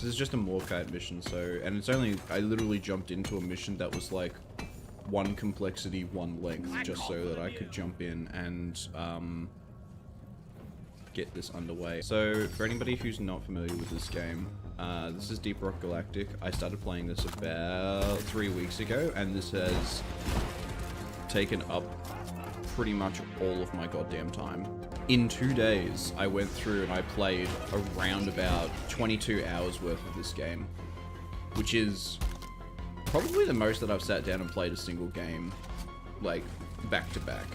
is just a Morkite mission, so, and it's only, I literally jumped into a mission that was like 1 complexity, 1 length, just so that I could jump in and get this underway. So for anybody who's not familiar with this game, this is Deep Rock Galactic. I started playing this about 3 weeks ago, and this has taken up pretty much all of my goddamn time. In 2 days, I went through and I played around about 22 hours worth of this game, which is probably the most that I've sat down and played a single game, like, back to back.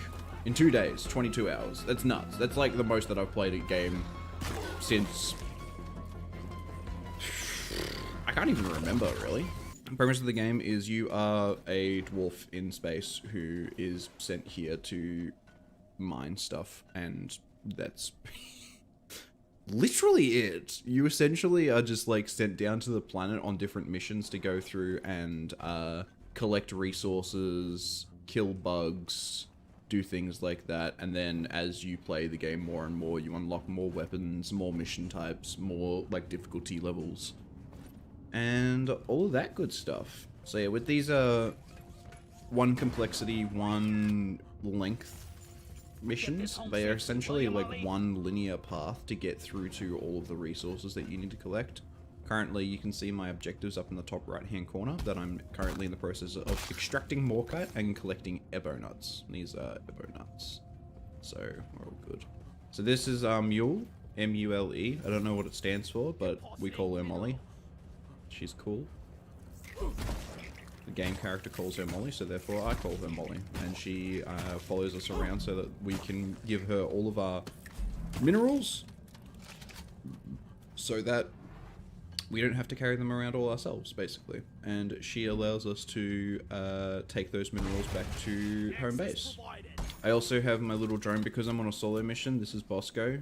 In 2 days, 22 hours. That's nuts. That's like the most that I've played a game since... I can't even remember, really. The premise of the game is you are a dwarf in space who is sent here to mine stuff, and that's literally it. You essentially are just like sent down to the planet on different missions to go through and collect resources, kill bugs, do things like that, and then as you play the game more and more, you unlock more weapons, more mission types, more like difficulty levels, and all of that good stuff. So yeah, with these 1 complexity, 1 length missions, they are essentially like 1 linear path to get through to all of the resources that you need to collect. Currently, you can see my objectives up in the top right hand corner that I'm currently in the process of extracting Morkite and collecting Ebo nuts. These are Ebo nuts. So, we're all good. So this is M.U.L.E, M-U-L-E. I don't know what it stands for, but we call her Molly. She's cool. The game character calls her Molly, so therefore I call her Molly. And she follows us around so that we can give her all of our minerals, so that we don't have to carry them around all ourselves, basically. And she allows us to take those minerals back to home base. I also have my little drone because I'm on a solo mission. This is Bosco.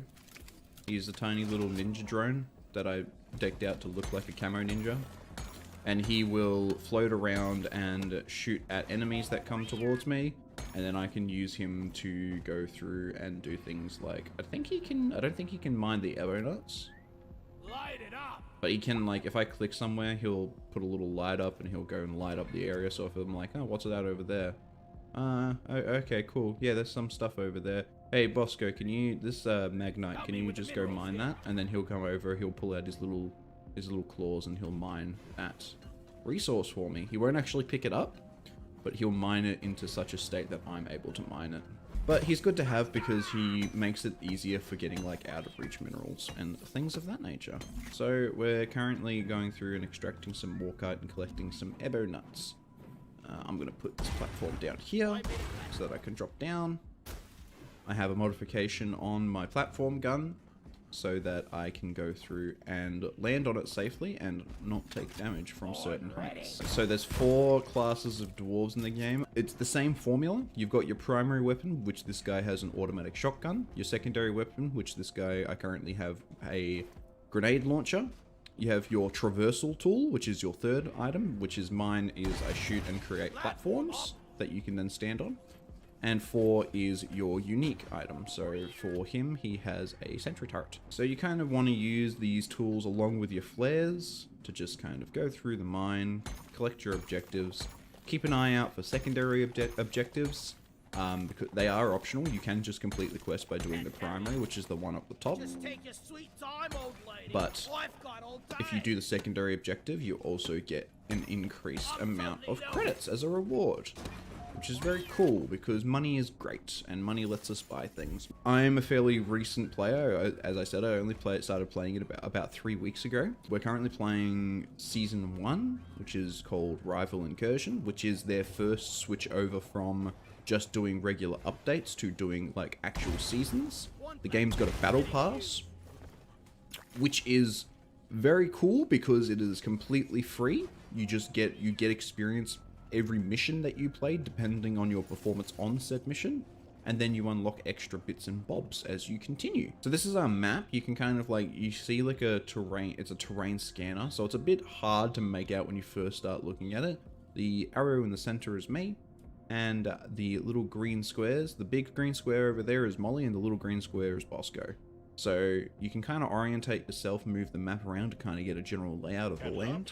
He's a tiny little ninja drone that I decked out to look like a camo ninja. And he will float around and shoot at enemies that come towards me. And then I can use him to go through and do things like, I don't think he can mine the Ebo nuts. Light it up. But he can, like, if I click somewhere, he'll put a little light up and he'll go and light up the area. So if I'm like, oh, what's that over there? Okay, cool. Yeah, there's some stuff over there. Hey, Bosco, can you, this Magnite, can you just go mine that? And then he'll come over, he'll pull out his little claws and he'll mine that resource for me. He won't actually pick it up, but he'll mine it into such a state that I'm able to mine it. But he's good to have because he makes it easier for getting like out of reach minerals and things of that nature. So we're currently going through and extracting some Morkite and collecting some Ebo nuts. I'm going to put this platform down here so that I can drop down. I have a modification on my platform gun so that I can go through and land on it safely and not take damage from certain heights. So there's 4 classes of dwarves in the game. It's the same formula. You've got your primary weapon, which this guy has an automatic shotgun. Your secondary weapon, which this guy, I currently have a grenade launcher. You have your traversal tool, which is your 3rd item, which is mine, is I shoot and create platforms that you can then stand on. And 4 is your unique item. So for him, he has a sentry turret. So you kind of want to use these tools along with your flares to just kind of go through the mine, collect your objectives, keep an eye out for secondary objectives, because they are optional. You can just complete the quest by doing the primary, which is the one up the top. Just take your sweet time, old lady. But I've got all day. if you do the secondary objective, you also get an increased amount of credits as a reward, which is very cool because money is great and money lets us buy things. I'm a fairly recent player. As I said, I only started playing it about 3 weeks ago. We're currently playing Season 1, which is called Rival Incursion, which is their first switch over from just doing regular updates to doing like actual seasons. The game's got a battle pass, which is very cool because it is completely free. You get experience every mission that you play depending on your performance on said mission, and then you unlock extra bits and bobs as you continue. So this is our map. You can kind of like, you see like a terrain, it's a terrain scanner, so it's a bit hard to make out when you first start looking at it. The arrow in the center is me, and the little green squares, the big green square over there is Molly, and the little green square is Bosco. So you can kind of orientate yourself and move the map around to kind of get a general layout of the land.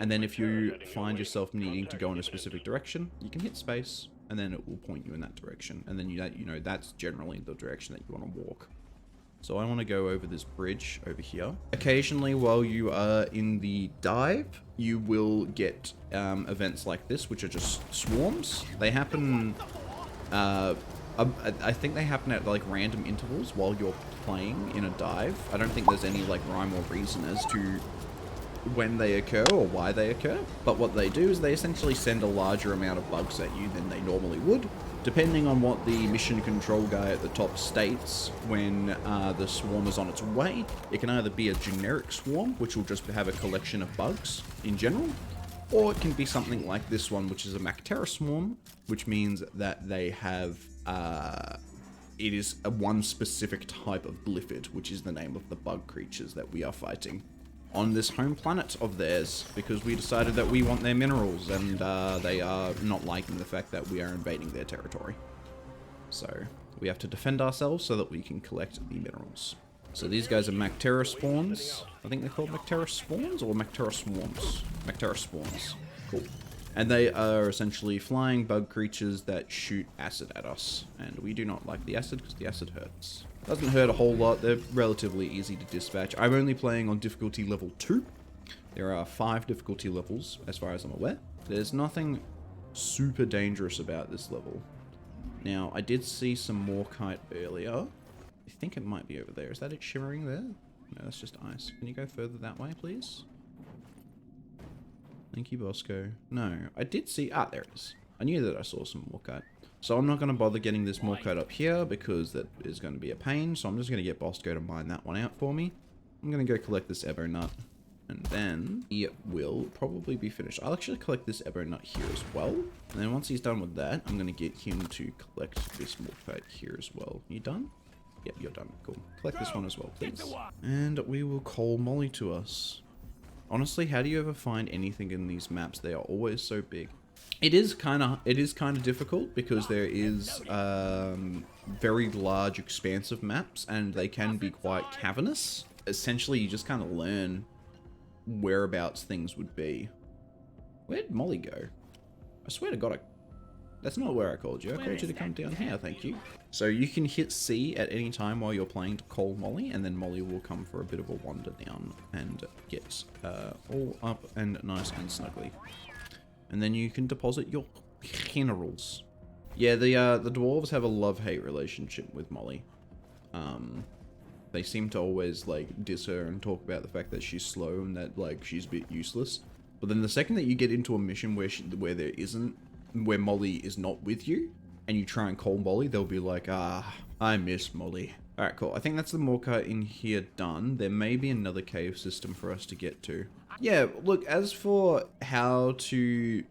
And then if you find yourself needing to go in a specific direction, you can hit space and then it will point you in that direction. And then you know that's generally the direction that you want to walk. So I want to go over this bridge over here. Occasionally while you are in the dive, you will get events like this, which are just swarms. They happen, I think they happen at like random intervals while you're playing in a dive. I don't think there's any like rhyme or reason as to when they occur or why they occur. But what they do is they essentially send a larger amount of bugs at you than they normally would. Depending on what the mission control guy at the top states when the swarm is on its way, it can either be a generic swarm, which will just have a collection of bugs in general, or it can be something like this one, which is a Mactera swarm, which means that they have, it is one specific type of glyphid, which is the name of the bug creatures that we are fighting on this home planet of theirs, because we decided that we want their minerals, and they are not liking the fact that we are invading their territory. So we have to defend ourselves so that we can collect the minerals. So these guys are Mactera spawns. I think they're called Mactera spawns or Mactera swarms. Mactera spawns. Cool. And they are essentially flying bug creatures that shoot acid at us. And we do not like the acid because the acid hurts. Doesn't hurt a whole lot. They're relatively easy to dispatch. I'm only playing on difficulty level 2. There are 5 difficulty levels as far as I'm aware. There's nothing super dangerous about this level. Now, I did see some Morkite earlier. I think it might be over there. Is that it shimmering there? No, that's just ice. Can you go further that way, please? Thank you, Bosco. No, I did see... Ah, there it is. I knew that I saw some Morkite. So I'm not going to bother getting this Morkite up here because that is going to be a pain. So I'm just going to get Bosco to mine that one out for me. I'm going to go collect this Ebo Nut. And then he will probably be finished. I'll actually collect this Ebo Nut here as well. And then once he's done with that, I'm going to get him to collect this Morkite here as well. You done? Yep, you're done. Cool. Collect this one as well, please. And we will call M.U.L.E to us. Honestly, how do you ever find anything in these maps? They are always so big. It is kind of difficult because there is very large, expansive maps, and they can be quite cavernous. Essentially, you just kind of learn whereabouts things would be. Where'd M.U.L.E go? I swear to God, that's not where I called you. I called you to come down here, thank you. So you can hit C at any time while you're playing to call M.U.L.E, and then M.U.L.E will come for a bit of a wander down and get all up and nice and snuggly. And then you can deposit your minerals. Yeah, the dwarves have a love-hate relationship with M.U.L.E. They seem to always like diss her and talk about the fact that she's slow and that like she's a bit useless. But then the second that you get into a mission where where M.U.L.E is not with you, and you try and call M.U.L.E, they'll be like, ah, I miss M.U.L.E. Alright, cool. I think that's the Morkite in here done. There may be another cave system for us to get to. Yeah, look, as for how to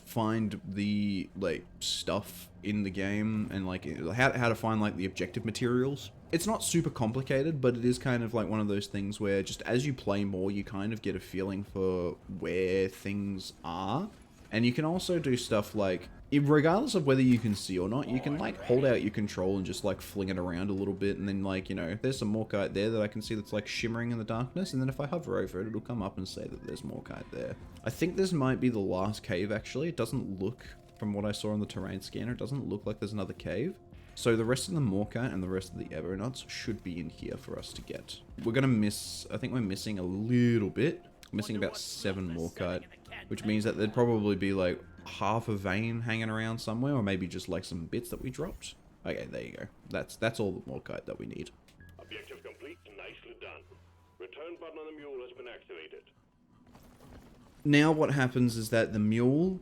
find the, like, stuff in the game, and, like, how to find, like, the objective materials, it's not super complicated, but it is kind of like one of those things where just as you play more, you kind of get a feeling for where things are. And you can also do stuff like, regardless of whether you can see or not, you can like hold out your control and just like fling it around a little bit, and then like, you know, there's some Morkite there that I can see that's like shimmering in the darkness, and then if I hover over it, it'll come up and say that there's Morkite there. I think this might be the last cave actually. It doesn't look, from what I saw on the terrain scanner, it doesn't look like there's another cave. So the rest of the Morkite and the rest of the Ebo Nuts should be in here for us to get. We're gonna miss, I think we're missing a little bit. We're missing about 7 Morkite, which means that there'd probably be like half a vein hanging around somewhere, or maybe just like some bits that we dropped. Okay, there you go. That's all the Morkite that we need. Objective complete, nicely done. Return button on the M.U.L.E has been activated. Now what happens is that the mule,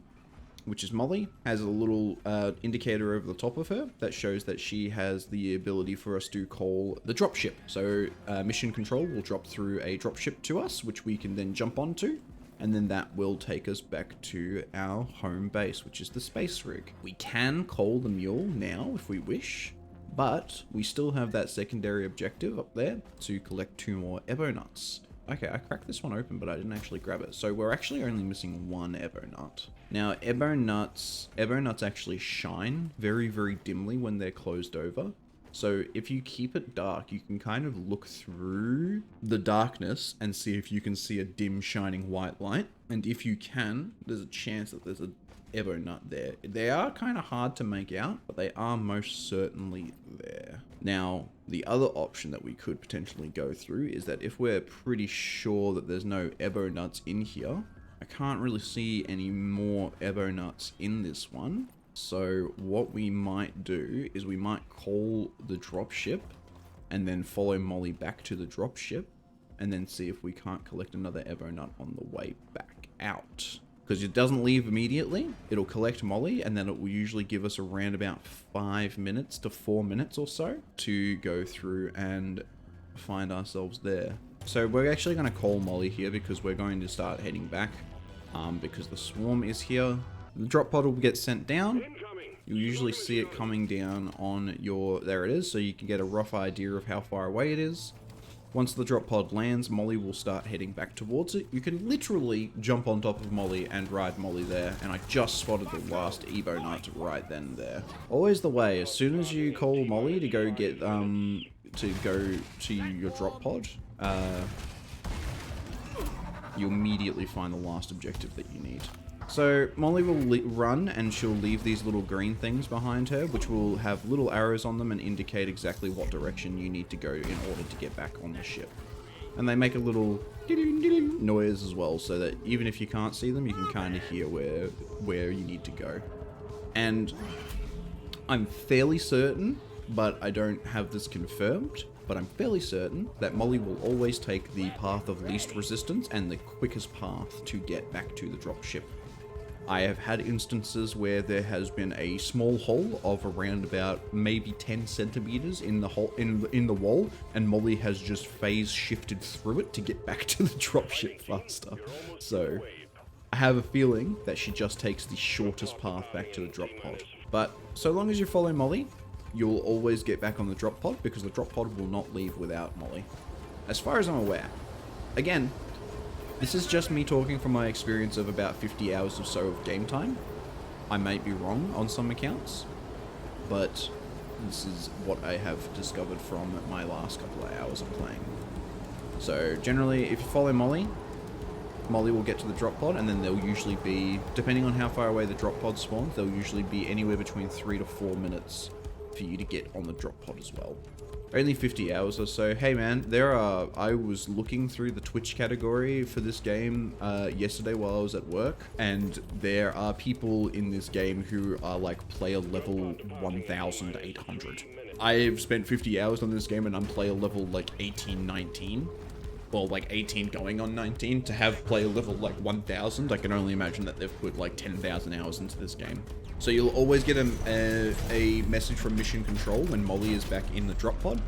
which is M.U.L.E, has a little indicator over the top of her that shows that she has the ability for us to call the dropship. So mission control will drop through a dropship to us, which we can then jump onto, and then that will take us back to our home base, which is the space rig. We can call the mule now if we wish, but we still have that secondary objective up there to collect 2 more Ebo Nuts. Okay, I cracked this one open, but I didn't actually grab it. So we're actually only missing 1 Ebo Nut. Now, Ebo Nuts actually shine very, very dimly when they're closed over. So if you keep it dark, you can kind of look through the darkness and see if you can see a dim shining white light. And if you can, there's a chance that there's a Evo nut there. They are kind of hard to make out, but they are most certainly there. Now, the other option that we could potentially go through is that if we're pretty sure that there's no Evo nuts in here, I can't really see any more Evo nuts in this one. So what we might do is we might call the dropship and then follow M.U.L.E back to the dropship and then see if we can't collect another Evo nut on the way back out. Because it doesn't leave immediately, it'll collect M.U.L.E and then it will usually give us around about 5 minutes to 4 minutes or so to go through and find ourselves there. So we're actually going to call M.U.L.E here because we're going to start heading back because the swarm is here. The drop pod will get sent down. You'll usually see it coming down on your... There it is, so you can get a rough idea of how far away it is. Once the drop pod lands, M.U.L.E will start heading back towards it. You can literally jump on top of M.U.L.E and ride M.U.L.E there, and I just spotted the last Evo nut right then and there. Always the way, as soon as you call M.U.L.E to go get, to go to your drop pod, you immediately find the last objective that you need. So M.U.L.E will run and she'll leave these little green things behind her, which will have little arrows on them and indicate exactly what direction you need to go in order to get back on the ship. And they make a little noise as well, so that even if you can't see them, you can kind of hear where you need to go. And I'm fairly certain, but I don't have this confirmed, but I'm fairly certain that M.U.L.E will always take the path of least resistance and the quickest path to get back to the dropship. I have had instances where there has been a small hole of around about maybe 10 centimeters in the hole in the wall, and M.U.L.E has just phase shifted through it to get back to the dropship faster. So I have a feeling that she just takes the shortest path back to the drop pod. But so long as you follow M.U.L.E, you'll always get back on the drop pod because the drop pod will not leave without M.U.L.E. As far as I'm aware. Again, this is just me talking from my experience of about 50 hours or so of game time. I might be wrong on some accounts, but this is what I have discovered from my last couple of hours of playing. So generally, if you follow M.U.L.E, M.U.L.E will get to the drop pod, and then there'll usually be, depending on how far away the drop pod spawns, there'll usually be anywhere between 3 to 4 minutes for you to get on the drop pod as well. Only 50 hours or so. Hey man, I was looking through the Twitch category for this game yesterday while I was at work, and there are people in this game who are like player level 1,800. I've spent 50 hours on this game and I'm player level like 18, 19. Well, like 18 going on 19. To have player level like 1,000, I can only imagine that they've put like 10,000 hours into this game. So you'll always get a message from Mission Control when M.U.L.E is back in the drop pod.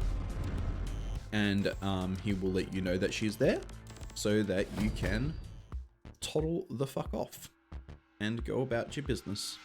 And he will let you know that she's there so that you can toddle the fuck off and go about your business.